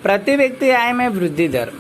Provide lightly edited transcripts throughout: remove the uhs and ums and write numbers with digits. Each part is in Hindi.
प्रति व्यक्ति आय में वृद्धि दर।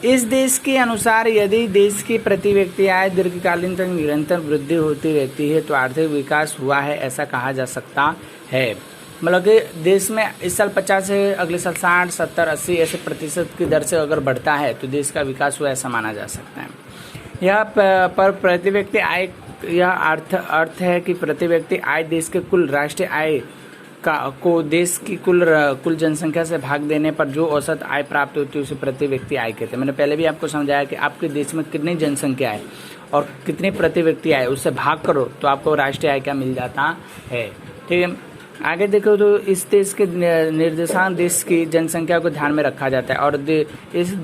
इस देश के अनुसार यदि देश की प्रति व्यक्ति आय दीर्घकालीन तक निरंतर वृद्धि होती रहती है तो आर्थिक विकास हुआ है ऐसा कहा जा सकता है। मतलब कि देश में इस साल 50 है, अगले साल 60, 70, 80 ऐसे प्रतिशत की दर से अगर बढ़ता है तो देश का विकास हुआ ऐसा माना जा सकता है। यह पर प्रति व्यक्ति आय यह अर्थ है कि प्रति व्यक्ति आय देश के कुल राष्ट्रीय आय को देश की कुल जनसंख्या से भाग देने पर जो औसत आय प्राप्त होती है उसे प्रति व्यक्ति आय कहते हैं। मैंने पहले भी आपको समझाया कि आपके देश में कितनी जनसंख्या है और कितनी प्रति व्यक्ति आय उससे भाग करो तो आपको राष्ट्रीय आय क्या मिल जाता है। ठीक है, आगे देखो तो इस देश के निर्देशांक देश की जनसंख्या को ध्यान में रखा जाता है और इस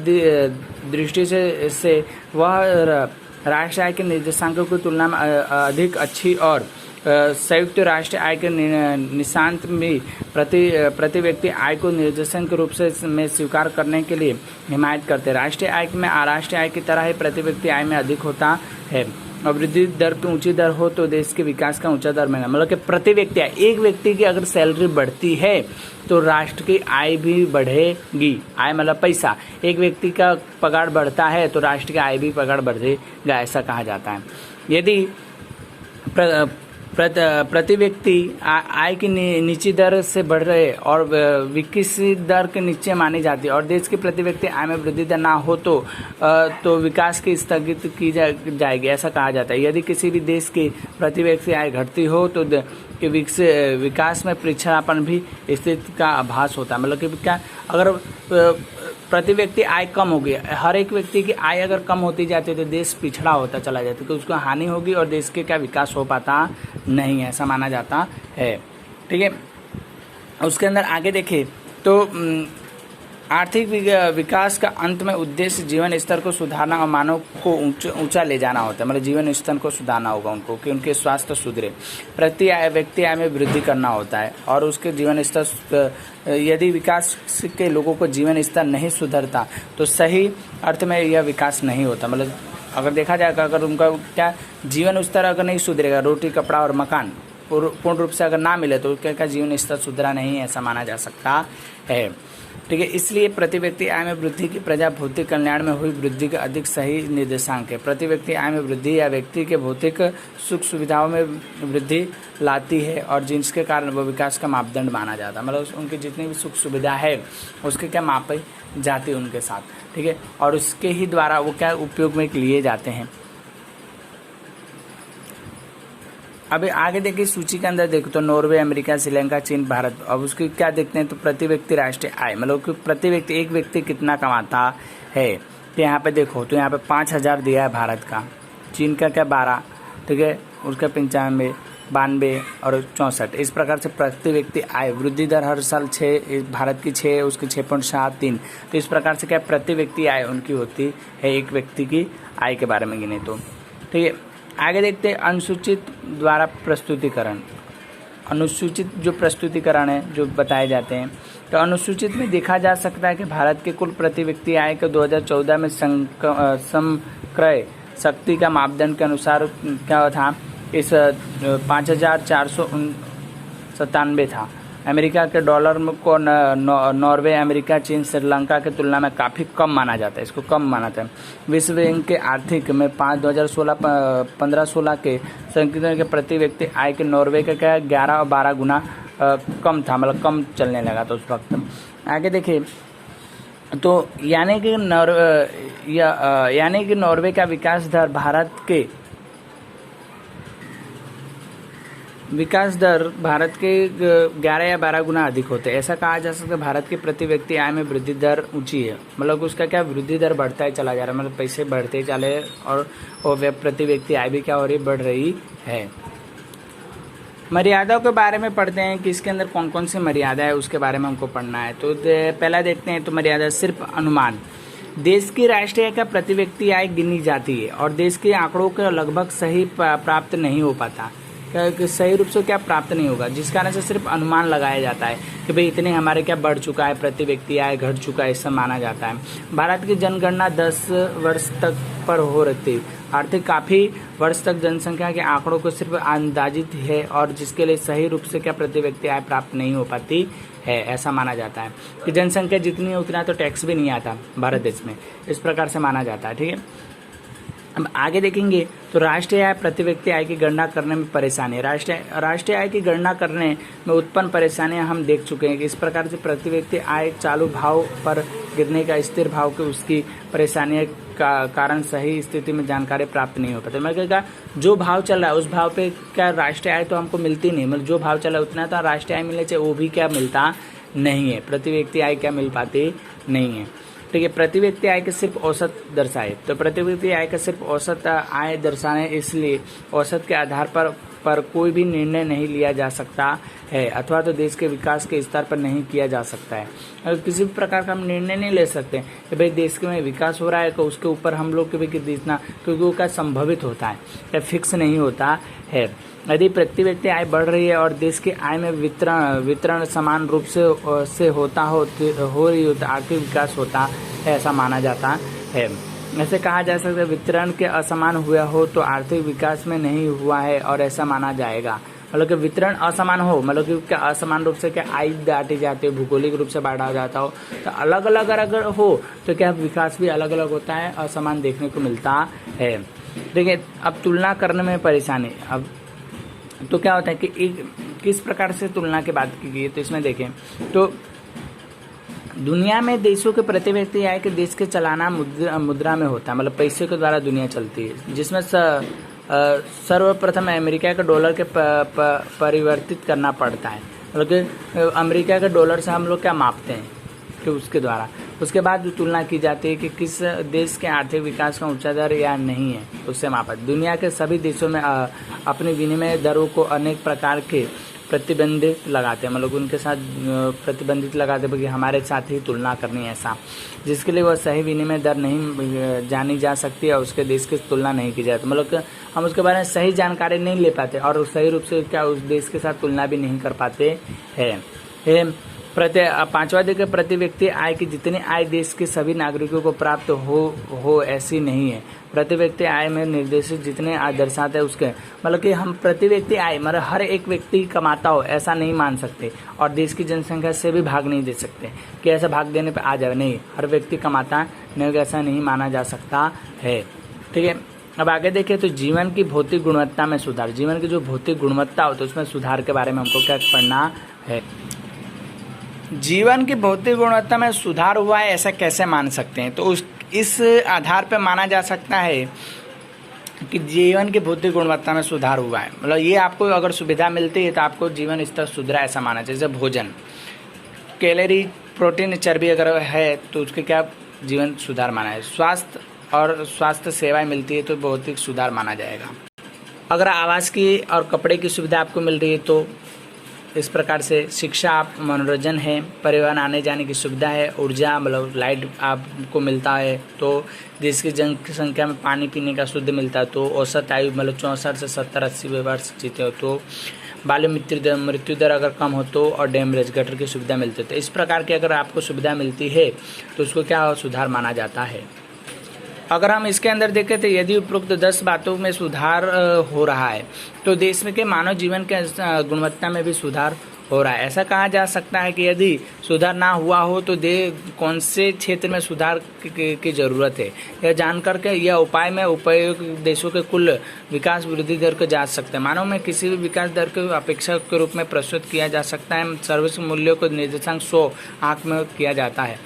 दृष्टि से वह राष्ट्रीय आय के निर्देशांकों की तुलना में अधिक अच्छी और संयुक्त राष्ट्रीय आय के निशांत में प्रति व्यक्ति आय को निर्देशांक के रूप में स्वीकार करने के लिए हिमायत करते हैं। राष्ट्रीय आय में राष्ट्रीय आय की तरह ही प्रति व्यक्ति आय में अधिक होता है और वृद्धि दर की ऊंची दर हो तो देश के विकास का ऊंचा दर मिलेगा। मतलब कि प्रति व्यक्ति आय, एक व्यक्ति की अगर सैलरी बढ़ती है तो राष्ट्र की आय भी बढ़ेगी। आय मतलब पैसा, एक व्यक्ति का पगार बढ़ता है तो राष्ट्र की आय भी पगार बढ़ेगा ऐसा कहा जाता है। यदि प्रति व्यक्ति आय की नीची दर से बढ़ रहे और विकसित दर के नीचे मानी जाती है और देश की प्रति व्यक्ति आय में वृद्धि दर ना हो तो विकास की स्थगित की जाएगी ऐसा कहा जाता है। यदि किसी भी देश की प्रति व्यक्ति आय घटती हो तो विकास में पिछड़ापन भी स्थिति का आभास होता है। मतलब कि क्या, अगर प्रति व्यक्ति आय कम होगी, हर एक व्यक्ति की आय अगर कम होती जाती है तो देश पिछड़ा होता चला जाता है तो उसको हानि होगी और देश के क्या विकास हो पाता नहीं है ऐसा माना जाता है। ठीक है, उसके अंदर आगे देखें तो आर्थिक विकास का अंत में उद्देश्य जीवन स्तर को सुधारना और मानव को ऊंचा ले जाना होता है। मतलब जीवन स्तर को सुधारना होगा उनको कि उनके स्वास्थ्य सुधरे, प्रति व्यक्ति आय में वृद्धि करना होता है और उसके जीवन स्तर, यदि विकास के लोगों को जीवन स्तर नहीं सुधरता तो सही अर्थ में यह विकास नहीं होता। मतलब अगर देखा जाएगा अगर उनका क्या जीवन स्तर अगर नहीं सुधरेगा, रोटी कपड़ा और मकान पूर्ण रूप से अगर ना मिले तो क्या जीवन स्तर सुधरा नहीं ऐसा माना जा सकता है। ठीक है, इसलिए प्रति व्यक्ति आय में वृद्धि की प्रजा भौतिक कल्याण में हुई वृद्धि का अधिक सही निर्देशांक है। प्रति व्यक्ति आय में वृद्धि या व्यक्ति के भौतिक सुख सुविधाओं में वृद्धि लाती है और जिसके कारण वह विकास का मापदंड माना जाता है। मतलब उनकी जितनी भी सुख सुविधा है उसके क्या मापी जाती है उनके साथ। ठीक है, और उसके ही द्वारा वो क्या उपयोग में लिए जाते हैं। अभी आगे देखिए सूची के अंदर देखो तो नॉर्वे, अमेरिका, श्रीलंका, चीन, भारत। अब उसकी क्या देखते हैं तो प्रति व्यक्ति राष्ट्रीय आय, मतलब कि प्रति व्यक्ति एक व्यक्ति कितना कमाता है। तो यहाँ पे देखो तो यहाँ पे 5,000 दिया है भारत का, चीन का क्या 12, ठीक है, उसका 95, 92 और 64। इस प्रकार से प्रति व्यक्ति आय वृद्धि दर हर साल 6, भारत की 6, उसकी 6.73। तो इस प्रकार से क्या प्रति व्यक्ति आय उनकी होती है एक व्यक्ति की आय के बारे में गिने तो। ठीक है, आगे देखते हैं अनुसूचित द्वारा प्रस्तुतिकरण। अनुसूचित जो प्रस्तुतिकरण है जो बताए जाते हैं तो अनुसूचित में देखा जा सकता है कि भारत के कुल प्रति व्यक्ति आय के 2014 में समक्रय शक्ति का मापदंड के अनुसार क्या था, इस 5,497 था। अमेरिका के डॉलर को नॉर्वे, अमेरिका, चीन, श्रीलंका की तुलना में काफ़ी कम माना जाता है, इसको कम माना जाता है। विश्व बैंक के आर्थिक में 2015-16 के संकीर्ण के प्रति व्यक्ति आय के नॉर्वे का क्या 11 और 12 गुना कम था, मतलब कम चलने लगा था उस वक्त। आगे देखिए तो यानी कि नॉर्वे का विकास दर भारत के भारत के 11 या 12 गुना अधिक होते हैं। ऐसा कहा जा सकता है भारत के प्रति व्यक्ति आय में वृद्धि दर ऊंची है, मतलब उसका क्या वृद्धि दर बढ़ता ही चला जा रहा है, मतलब पैसे बढ़ते चले और प्रति व्यक्ति आय भी क्या हो रही, बढ़ रही है। मर्यादाओं के बारे में पढ़ते हैं कि इसके अंदर कौन कौन सी मर्यादा है उसके बारे में हमको पढ़ना है। तो पहला देखते हैं तो मर्यादा सिर्फ अनुमान। देश की राष्ट्रीय आय का प्रति व्यक्ति आय गिनी जाती है और देश के आंकड़ों के लगभग सही प्राप्त नहीं हो पाता। सही रूप से क्या प्राप्त नहीं होगा, जिस कारण से सिर्फ अनुमान लगाया जाता है कि भाई इतने हमारे क्या बढ़ चुका है, प्रति व्यक्ति आय घट चुका है, ऐसा माना जाता है। भारत की जनगणना 10 वर्ष तक पर हो रही थी, आर्थिक काफ़ी वर्ष तक जनसंख्या के आंकड़ों को सिर्फ अंदाजित है और जिसके लिए सही रूप से क्या प्रति व्यक्ति आय प्राप्त नहीं हो पाती है, ऐसा माना जाता है कि जनसंख्या जितनी है उतना तो टैक्स भी नहीं आता भारत देश में, इस प्रकार से माना जाता है। ठीक है, अब आगे देखेंगे तो राष्ट्रीय आय प्रति व्यक्ति आय की गणना करने में परेशानी। राष्ट्रीय आय की गणना करने में उत्पन्न परेशानियां हम देख चुके हैं कि इस प्रकार से प्रति व्यक्ति आय चालू भाव पर गिरने का स्थिर भाव के उसकी परेशानियों का कारण सही स्थिति में जानकारी प्राप्त नहीं हो पाती। मैं कहेगा जो भाव चल रहा है उस भाव पे क्या राष्ट्रीय आय तो हमको मिलती नहीं, मतलब जो भाव चल रहा है उतना तो राष्ट्रीय आय मिलना चाहिए, वो भी क्या मिलता नहीं है, प्रति व्यक्ति आय क्या मिल पाती नहीं है। ठीक है, प्रति व्यक्ति आय के सिर्फ औसत दर्शाए, तो प्रति व्यक्ति आय का सिर्फ औसत आय दर्शाने, इसलिए औसत के आधार पर कोई भी निर्णय नहीं लिया जा सकता है अथवा तो देश के विकास के स्तर पर नहीं किया जा सकता है। अगर किसी भी प्रकार का हम निर्णय नहीं ले सकते कि भाई देश में विकास हो रहा है तो उसके ऊपर हम लोग के भी देना, क्योंकि वो क्या संभवित होता है या फिक्स नहीं होता है। यदि प्रति व्यक्ति आय बढ़ रही है और देश की आय में वितरण समान रूप से होता हो रही हो तो आर्थिक विकास होता है, ऐसा माना जाता है। ऐसे कहा जा सकता है वितरण के असमान हुआ हो तो आर्थिक विकास में नहीं हुआ है और ऐसा माना जाएगा। मतलब कि वितरण असमान हो, मतलब कि क्या असमान रूप से क्या आय बांटी जाती है, भौगोलिक रूप से बांटा जाता हो, तो अलग अलग अगर हो तो क्या विकास भी अलग अलग होता है, असमान देखने को मिलता है। देखिए, अब तुलना करने में परेशानी, अब तो क्या होता है कि एक किस प्रकार से तुलना की बात की गई है, तो इसमें देखें तो दुनिया में देशों के प्रति व्यक्ति आय के देश के चलाना मुद्रा में होता है, मतलब पैसे के द्वारा दुनिया चलती है, जिसमें सर्वप्रथम अमेरिका के डॉलर के परिवर्तित करना पड़ता है। मतलब कि अमेरिका के डॉलर से हम लोग क्या मापते हैं कि उसके द्वारा, उसके बाद जो तुलना की जाती है कि किस देश के आर्थिक विकास का ऊंचा दर या नहीं है, उससे मापा। दुनिया के सभी देशों में अपनी विनिमय दरों को अनेक प्रकार के प्रतिबंधित लगाते हैं, मतलब उनके साथ प्रतिबंधित लगाते हैं कि हमारे साथ ही तुलना करनी है ऐसा, जिसके लिए वह सही विनिमय दर नहीं जानी जा सकती और उसके देश की तुलना नहीं की जाती। मतलब हम उसके बारे में सही जानकारी नहीं ले पाते और सही रूप से क्या उस देश के साथ तुलना भी नहीं कर पाते हैं। पांचवा देखिए, प्रति व्यक्ति आय की जितनी आय देश के सभी नागरिकों को प्राप्त हो ऐसी नहीं है। प्रति व्यक्ति आय में निर्देशित जितने आय दर्शाते हैं उसके, मतलब कि हम प्रति व्यक्ति आय मतलब हर एक व्यक्ति कमाता हो ऐसा नहीं मान सकते और देश की जनसंख्या से भी भाग नहीं दे सकते कि ऐसा भाग देने पे आ जाए, नहीं, हर व्यक्ति कमाता नहीं, ऐसा नहीं माना जा सकता है। ठीक है, अब आगे देखें तो जीवन की भौतिक गुणवत्ता में सुधार, जीवन की जो भौतिक गुणवत्ता हो तो उसमें सुधार के बारे में हमको क्या पढ़ना है। जीवन की भौतिक गुणवत्ता में सुधार हुआ है ऐसा कैसे मान सकते हैं, तो इस आधार पर माना जा सकता है कि जीवन की भौतिक गुणवत्ता में सुधार हुआ है, मतलब ये आपको अगर सुविधा मिलती है तो आपको जीवन स्तर सुधरा ऐसा माना चाहिए। जैसे भोजन, कैलोरी, प्रोटीन, चर्बी अगर है तो उसके क्या जीवन सुधार माना है। स्वास्थ्य और स्वास्थ्य सेवाएं मिलती है तो भौतिक सुधार माना जाएगा। अगर आवास की और कपड़े की सुविधा आपको मिल रही है तो इस प्रकार से शिक्षा, मनोरंजन है, परिवहन आने जाने की सुविधा है, ऊर्जा मतलब लाइट आपको मिलता है, तो देश की जनसंख्या में पानी पीने का शुद्ध मिलता है, तो औसत आयु मतलब 64 से 70-80 वर्ष जीते हो, तो बाल्य मृत्यु दर अगर कम हो तो, और डैमेज गटर की सुविधा मिलती है। तो इस प्रकार की अगर आपको सुविधा मिलती है तो उसको क्या सुधार माना जाता है। अगर हम इसके अंदर देखें तो यदि उपरोक्त 10 बातों में सुधार हो रहा है तो देश में के मानव जीवन के गुणवत्ता में भी सुधार हो रहा है। ऐसा कहा जा सकता है कि यदि सुधार ना हुआ हो तो कौन से क्षेत्र में सुधार की जरूरत है, यह जानकर के यह उपाय में उपयोग देशों के कुल विकास वृद्धि दर को जांच सकते हैं। मानव में किसी भी विकास दर को अपेक्षा के रूप में प्रस्तुत किया जा सकता है। सर्वोच्च मूल्यों को निर्देशांक 100 आंक में किया जाता है।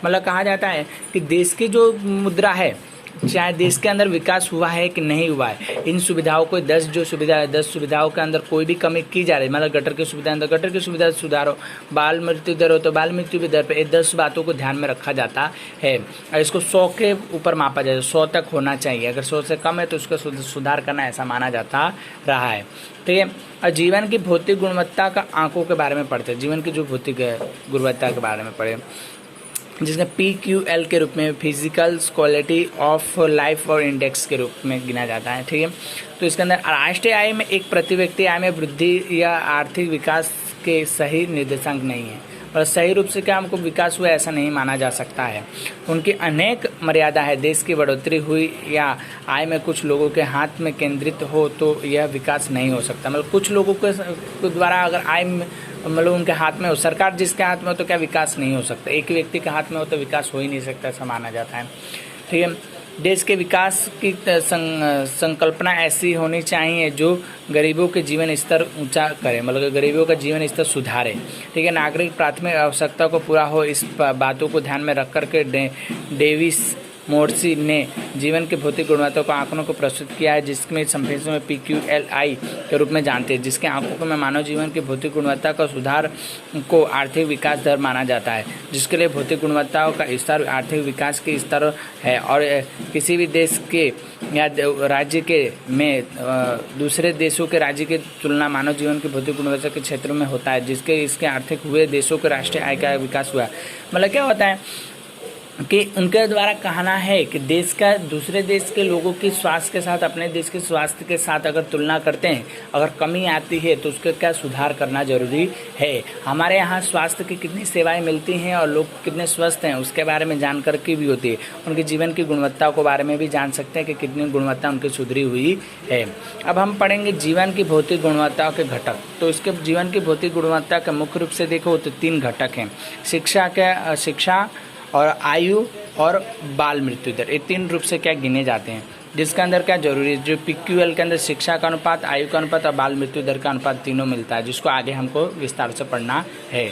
मतलब कहा जाता है कि देश की जो मुद्रा है, चाहे देश के अंदर विकास हुआ है कि नहीं हुआ है, इन सुविधाओं को 10 सुविधाओं के अंदर कोई भी कमी की जा रही है, मतलब गटर की सुविधा अंदर गटर की सुविधा सुधार हो, बाल मृत्यु दर हो तो बाल मृत्यु दर पे 10 बातों को ध्यान में रखा जाता है और इसको 100 के ऊपर मापा जाए, 100 तक होना चाहिए। अगर 100 से कम है तो उसका सुधार करना ऐसा माना जाता रहा है। ठीक है, और जीवन की भौतिक गुणवत्ता का आंकों के बारे में पढ़ते हैं, जीवन की जो भौतिक गुणवत्ता के बारे में पढ़े। जिसमें PQL के रूप में फिजिकल क्वालिटी ऑफ लाइफ और इंडेक्स के रूप में गिना जाता है। ठीक है, तो इसके अंदर राष्ट्रीय आय में एक प्रति व्यक्ति आय में वृद्धि या आर्थिक विकास के सही निर्देशांक नहीं है, और सही रूप से क्या हमको विकास हुआ ऐसा नहीं माना जा सकता है। उनकी अनेक मर्यादा है। देश की बढ़ोतरी हुई या आय में कुछ लोगों के हाथ में केंद्रित हो तो यह विकास नहीं हो सकता। मतलब कुछ लोगों के द्वारा अगर आय मतलब उनके हाथ में हो, सरकार जिसके हाथ में हो तो क्या विकास नहीं हो सकता। एक व्यक्ति के हाथ में हो तो विकास हो ही नहीं सकता, ऐसा माना जाता है। ठीक है, देश के विकास की संकल्पना ऐसी होनी चाहिए जो गरीबों के जीवन स्तर ऊंचा करे, मतलब गरीबों का जीवन स्तर सुधारे। ठीक है, नागरिक प्राथमिक आवश्यकता को पूरा हो, इस बातों को ध्यान में रख कर के डेविस मोर्सी ने जीवन के भौतिक गुणवत्ता को आंकड़ों को प्रस्तुत किया है, जिसमें संक्षेप में PQLI के रूप में जानते हैं, जिसके आंकड़ों में मानव जीवन की भौतिक गुणवत्ता का सुधार को आर्थिक विकास दर माना जाता है, जिसके लिए भौतिक गुणवत्ता का स्तर आर्थिक विकास के स्तर है। और किसी भी देश के या राज्य के में दूसरे देशों के राज्य की तुलना मानव जीवन की भौतिक गुणवत्ता के क्षेत्र में होता है, जिसके इसके आर्थिक हुए देशों के राष्ट्रीय आय का विकास हुआ। मतलब क्या होता है कि उनके द्वारा कहना है कि देश का दूसरे देश के लोगों की स्वास्थ्य के साथ अपने देश के स्वास्थ्य के साथ अगर तुलना करते हैं, अगर कमी आती है तो उसका क्या सुधार करना जरूरी है। हमारे यहाँ स्वास्थ्य की कितनी सेवाएं मिलती हैं और लोग कितने स्वस्थ हैं उसके बारे में जानकारी की भी होती है। उनके जीवन की गुणवत्ता के बारे में भी जान सकते हैं कि कितनी गुणवत्ता उनकी सुधरी हुई है। अब हम पढ़ेंगे जीवन की भौतिक गुणवत्ता के घटक। तो इसके जीवन की भौतिक गुणवत्ता का मुख्य रूप से देखो तो 3 घटक हैं, शिक्षा और आयु और बाल मृत्यु दर। ये 3 रूप से क्या गिने जाते हैं, जिसके अंदर क्या जरूरी है, जो PQL के अंदर शिक्षा का अनुपात, आयु का अनुपात और बाल मृत्यु दर का अनुपात तीनों मिलता है, जिसको आगे हमको विस्तार से पढ़ना है।